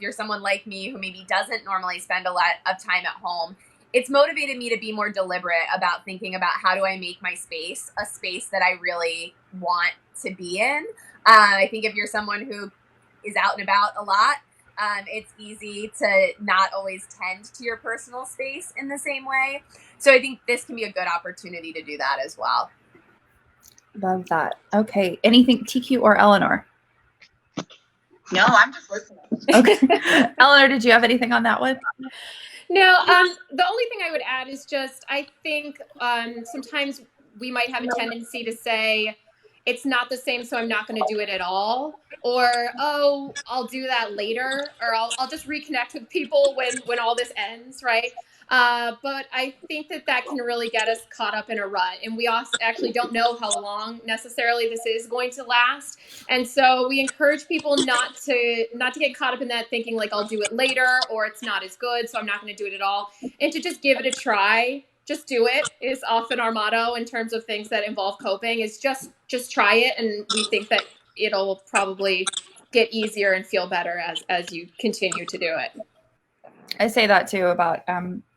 you're someone like me who maybe doesn't normally spend a lot of time at home, it's motivated me to be more deliberate about thinking about how do I make my space a space that I really want to be in. I think if you're someone who is out and about a lot, it's easy to not always tend to your personal space in the same way. So I think this can be a good opportunity to do that as well. Love that. Okay. Anything, TQ or Eleanor? No, I'm just listening. Okay. Eleanor, did you have anything on that one? No, the only thing I would add is just, I think sometimes we might have a tendency to say, it's not the same, so I'm not going to do it at all. Or, oh, I'll do that later. Or I'll just reconnect with people when all this ends, right? But I think that can really get us caught up in a rut. And we also actually don't know how long necessarily this is going to last. And so we encourage people not to get caught up in that thinking like, I'll do it later, or it's not as good, so I'm not going to do it at all. And to just give it a try. Just do it is often our motto in terms of things that involve coping, is just try it. And we think that it'll probably get easier and feel better as you continue to do it. I say that too about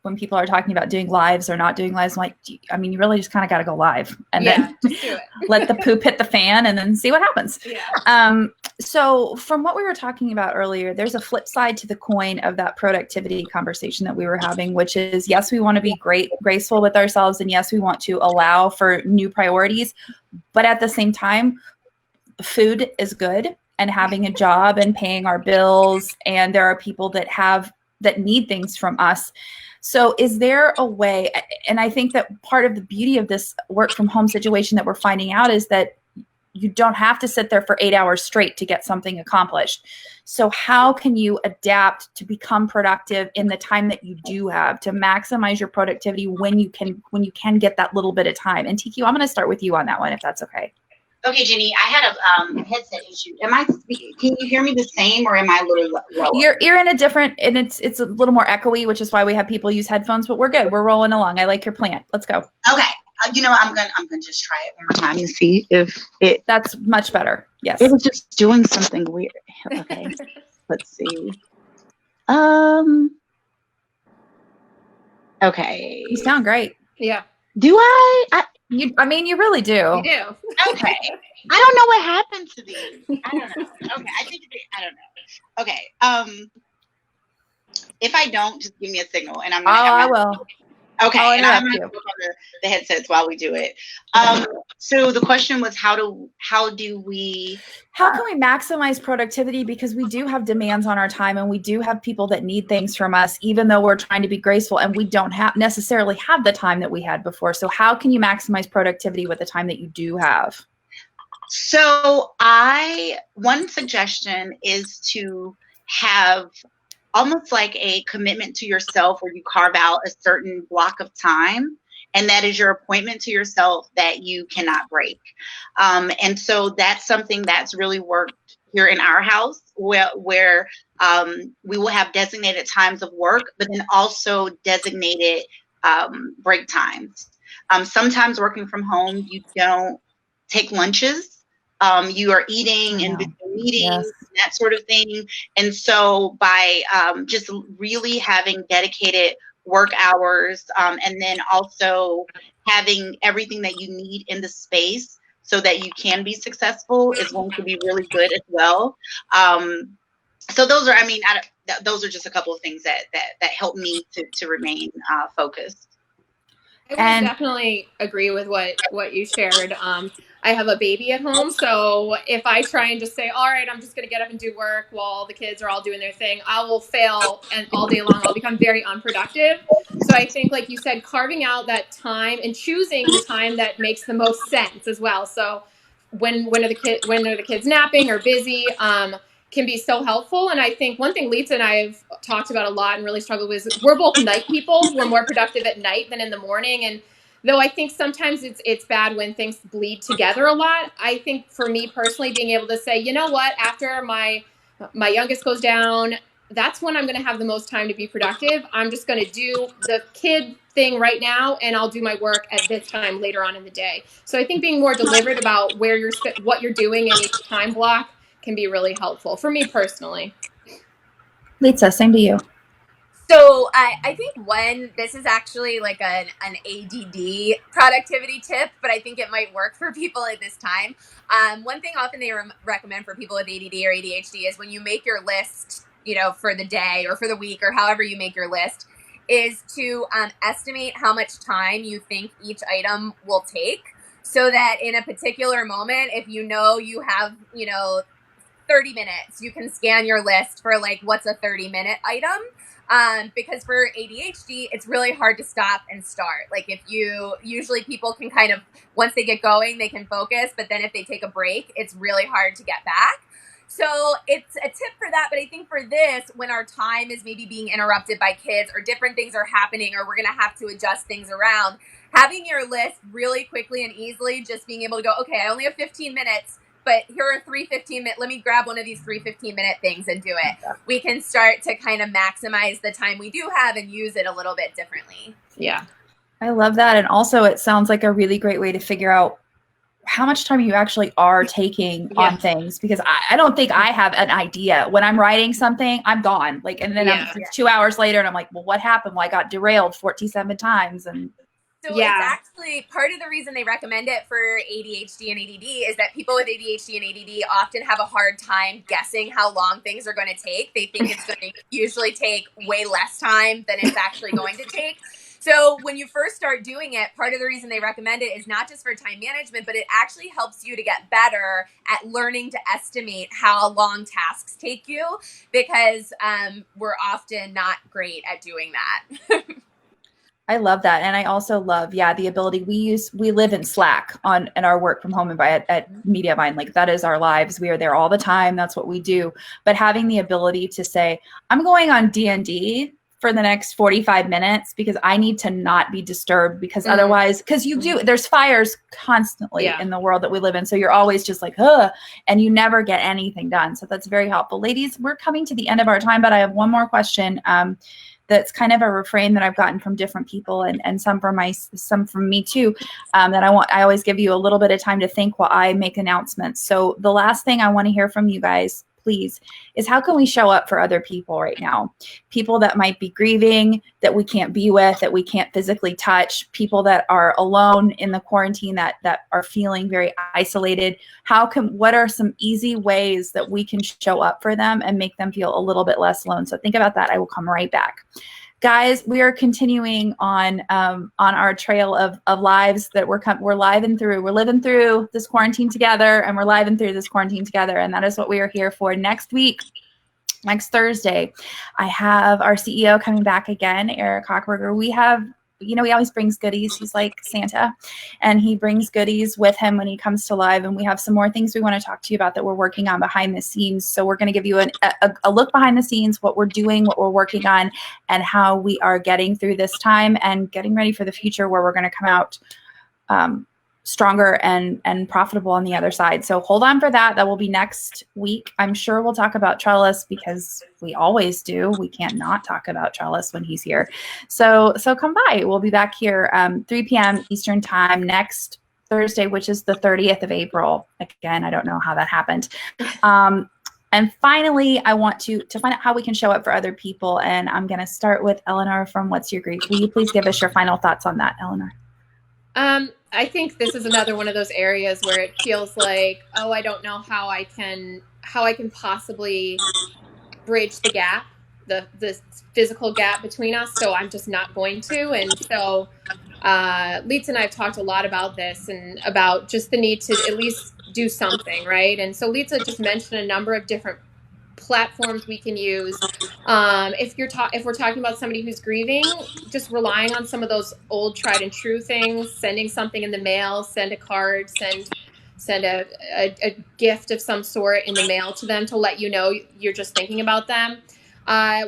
when people are talking about doing lives or not doing lives. I'm like, you really just kind of got to go live and then just do it. Let the poop hit the fan and then see what happens. Yeah. So from what we were talking about earlier, there's a flip side to the coin of that productivity conversation that we were having, which is, yes, we want to be graceful with ourselves. And yes, we want to allow for new priorities, but at the same time, food is good and having a job and paying our bills. And there are people that need things from us. So is there a way, and I think that part of the beauty of this work from home situation that we're finding out is that you don't have to sit there for 8 hours straight to get something accomplished. So how can you adapt to become productive in the time that you do have, to maximize your productivity when you can get that little bit of time? And TQ, I'm going to start with you on that one, if that's okay. Okay, Jenny, I had a headset issue. Can you hear me the same, or am I a little lower? You're in a different, and it's a little more echoey, which is why we have people use headphones, but we're good. We're rolling along. I like your plan. Let's go. Okay. I'm gonna just try it one more time to see if it. That's much better. Yes. It was just doing something weird. Okay. Let's see. Okay. You sound great. Yeah. Do I? You really do. You do. Okay. I don't know what happened to these. I don't know. Okay. I don't know. Okay. If I don't, just give me a signal and I will. Okay. And I'm going to you. look on the headsets while we do it. So the question was, how can we maximize productivity? Because we do have demands on our time, and we do have people that need things from us, even though we're trying to be graceful, and we don't necessarily have the time that we had before. So how can you maximize productivity with the time that you do have? So one suggestion is to have almost like a commitment to yourself, where you carve out a certain block of time, and that is your appointment to yourself that you cannot break. And so that's something that's really worked here in our house, where we will have designated times of work, but then also designated break times. Sometimes working from home, you don't take lunches. You are eating in between meetings, that sort of thing. And so by just really having dedicated work hours, and then also having everything that you need in the space so that you can be successful is going to be really good as well. So those are, those are just a couple of things that help me to remain focused. I would And definitely agree with what you shared. I have a baby at home, so if I try and just say, "All right, I'm just going to get up and do work while the kids are all doing their thing," I will fail, and all day long I'll become very unproductive. So I think, like you said, carving out that time and choosing the time that makes the most sense as well. So when are the kids napping or busy? Can be so helpful. And I think one thing Litsa and I have talked about a lot and really struggled with is we're both night people. We're more productive at night than in the morning. And though I think sometimes it's bad when things bleed together a lot, I think for me personally, being able to say, you know what, after my youngest goes down, that's when I'm going to have the most time to be productive. I'm just going to do the kid thing right now, and I'll do my work at this time later on in the day. So I think being more deliberate about what you're doing in each time block can be really helpful for me personally. Litsa, same to you. So I think this is actually like an ADD productivity tip, but I think it might work for people at this time. One thing often they recommend for people with ADD or ADHD is when you make your list, for the day or for the week or however you make your list, is to estimate how much time you think each item will take, so that in a particular moment, if you have 30 minutes, you can scan your list for like what's a 30-minute item. Because for ADHD, it's really hard to stop and start. Like usually people can kind of, once they get going, they can focus, but then if they take a break, it's really hard to get back. So it's a tip for that. But I think for this, when our time is maybe being interrupted by kids or different things are happening, or we're going to have to adjust things around, having your list really quickly and easily, just being able to go, okay, I only have 15 minutes. But here are 3 15-minute, let me grab one of these 3 15-minute things and do it. We can start to kind of maximize the time we do have and use it a little bit differently. Yeah. I love that. And also it sounds like a really great way to figure out how much time you actually are taking on things, because I don't think I have an idea. When I'm writing something, I'm gone. Like, and then it's 2 hours later and I'm like, well, what happened? Well, I got derailed 47 times. And so it's actually part of the reason they recommend it for ADHD and ADD is that people with ADHD and ADD often have a hard time guessing how long things are going to take. They think it's going to usually take way less time than it's actually going to take. So when you first start doing it, part of the reason they recommend it is not just for time management, but it actually helps you to get better at learning to estimate how long tasks take you, because we're often not great at doing that. I love that. And I also love, the ability we live in Slack in our work from home environment at Mediavine. Like, that is our lives. We are there all the time. That's what we do. But having the ability to say, I'm going on D&D for the next 45 minutes because I need to not be disturbed, because otherwise, because there's fires constantly in the world that we live in. So you're always just like, and you never get anything done. So that's very helpful. Ladies, we're coming to the end of our time, but I have one more question. That's kind of a refrain that I've gotten from different people, and some from me too, that I always give you a little bit of time to think while I make announcements. So the last thing I want to hear from you guys, please, is how can we show up for other people right now? People that might be grieving, that we can't be with, that we can't physically touch, people that are alone in the quarantine, that are feeling very isolated. What are some easy ways that we can show up for them and make them feel a little bit less alone? So think about that. I will come right back. Guys, we are continuing on our trail of lives that we're living through. We're living through this quarantine together, and we're living through this quarantine together. And that is what we are here for. Next week, next Thursday, I have our CEO coming back again, Eric Hochberger. We have, he always brings goodies. He's like Santa, and he brings goodies with him when he comes to live. And we have some more things we want to talk to you about that we're working on behind the scenes. So we're going to give you a look behind the scenes, what we're doing, what we're working on, and how we are getting through this time and getting ready for the future, where we're going to come out stronger and profitable on the other side. So hold on for that. That will be next week. I'm sure we'll talk about Trellis, because we always do. We can't not talk about Trellis when he's here. So come by. We'll be back here 3 p.m. Eastern time next Thursday, which is the 30th of April. Again, I don't know how that happened. And finally, I want to find out how we can show up for other people. And I'm going to start with Eleanor from What's Your Grief. Will you please give us your final thoughts on that, Eleanor? I think this is another one of those areas where it feels like, I don't know how I can possibly bridge the gap, the physical gap between us. So I'm just not going to. And so Litsa and I have talked a lot about this and about just the need to at least do something, right? And so Litsa just mentioned a number of different platforms we can use. If we're talking about somebody who's grieving, just relying on some of those old tried and true things, sending something in the mail, send a card, send a gift of some sort in the mail to them to let you know you're just thinking about them.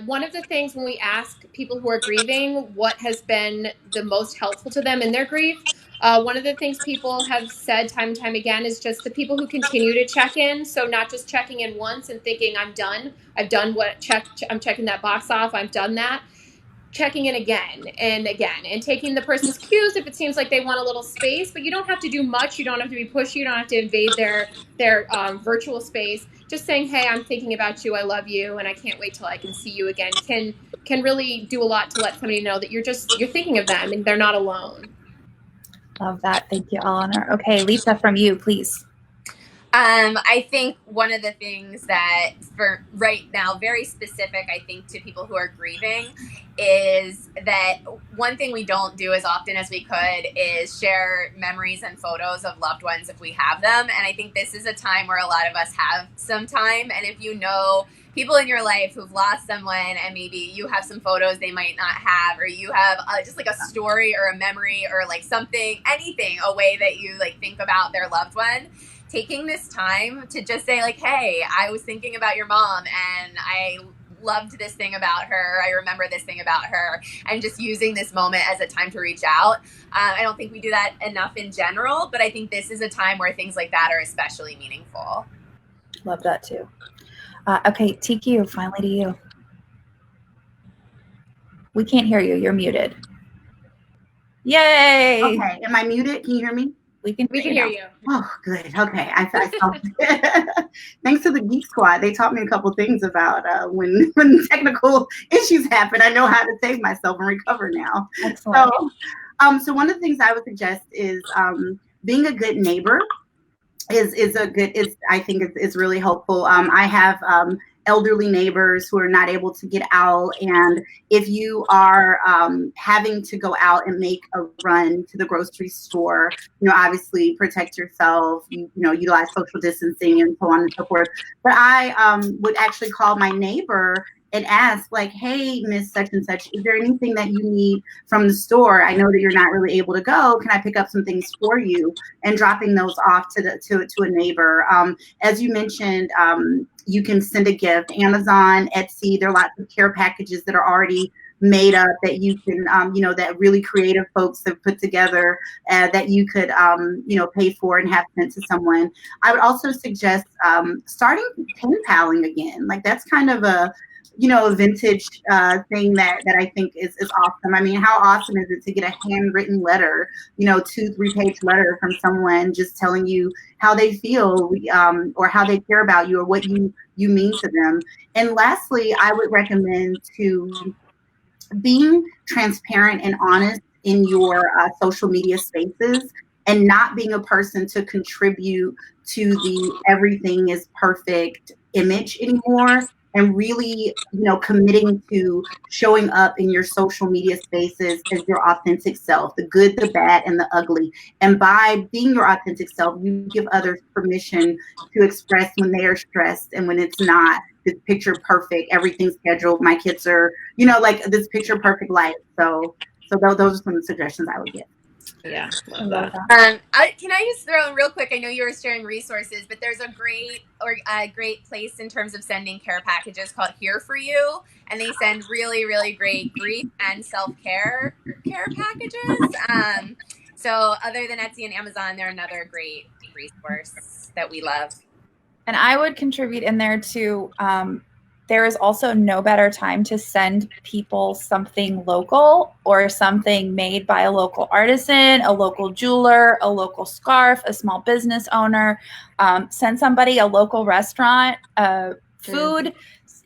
One of the things when we ask people who are grieving what has been the most helpful to them in their grief, one of the things people have said time and time again is just the people who continue to check in. So not just checking in once and thinking I'm done. I'm checking that box off. I've done that. Checking in again and taking the person's cues if it seems like they want a little space, but you don't have to do much. You don't have to be pushy. You don't have to invade their virtual space. Just saying, hey, I'm thinking about you. I love you. And I can't wait till I can see you again can really do a lot to let somebody know that you're thinking of them and they're not alone. Love that. Thank you, Eleanor. Okay, Litsa, from you, please. I think one of the things that for right now, very specific, I think, to people who are grieving is that one thing we don't do as often as we could is share memories and photos of loved ones if we have them. And I think this is a time where a lot of us have some time. And if you know people in your life who've lost someone and maybe you have some photos they might not have, or you have just like a story or a memory or like something, anything, a way that you like think about their loved one, taking this time to just say like, hey, I was thinking about your mom and I loved this thing about her. I remember this thing about her, and just using this moment as a time to reach out. I don't think we do that enough in general, but I think this is a time where things like that are especially meaningful. Love that too. Okay, TQ, finally to you. We can't hear you. You're muted. Yay! Okay, am I muted? Can you hear me? We can hear you. Oh, good. Okay, I felt thanks to the Geek Squad, they taught me a couple things about when technical issues happen. I know how to save myself and recover now. Excellent. So one of the things I would suggest is being a good neighbor I think is really helpful. I have elderly neighbors who are not able to get out, and if you are having to go out and make a run to the grocery store, obviously protect yourself, utilize social distancing and so on and so forth. But I would actually call my neighbor and ask, like, hey, Miss Such and Such, is there anything that you need from the store? I know that you're not really able to go. Can I pick up some things for you? And dropping those off to a neighbor. As you mentioned, you can send a gift. Amazon, Etsy, there are lots of care packages that are already made up that you can, that really creative folks have put together that you could, pay for and have sent to someone. I would also suggest starting pen paling again. Like, that's kind of a vintage thing that I think is awesome. I mean, how awesome is it to get a handwritten letter, 2-3 page letter from someone just telling you how they feel or how they care about you or what you mean to them. And lastly, I would recommend to being transparent and honest in your social media spaces, and not being a person to contribute to the everything is perfect image anymore. And really, committing to showing up in your social media spaces as your authentic self, the good, the bad, and the ugly. And by being your authentic self, you give others permission to express when they are stressed and when it's not this picture perfect, everything's scheduled. My kids are, like this picture perfect life. So those are some suggestions I would give. Yeah, love that. Can I just throw in real quick? I know you were sharing resources, but there's a great place in terms of sending care packages called Here For You, and they send really, really great grief and self-care care packages. So other than Etsy and Amazon, they're another great resource that we love. And I would contribute in there too. There is also no better time to send people something local or something made by a local artisan, a local jeweler, a local scarf, a small business owner. Send somebody a local restaurant, food,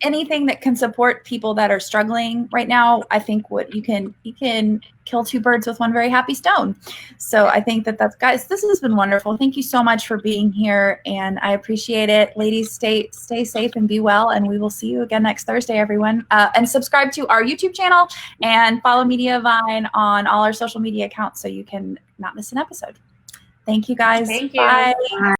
anything that can support people that are struggling right now. I think what you can kill two birds with one very happy stone. So I think that's, guys, this has been wonderful. Thank you so much for being here, and I appreciate it. Ladies, stay safe and be well, and we will see you again next Thursday, everyone. And subscribe to our YouTube channel and follow Mediavine on all our social media accounts so you can not miss an episode. Thank you, guys. Thank you. Bye.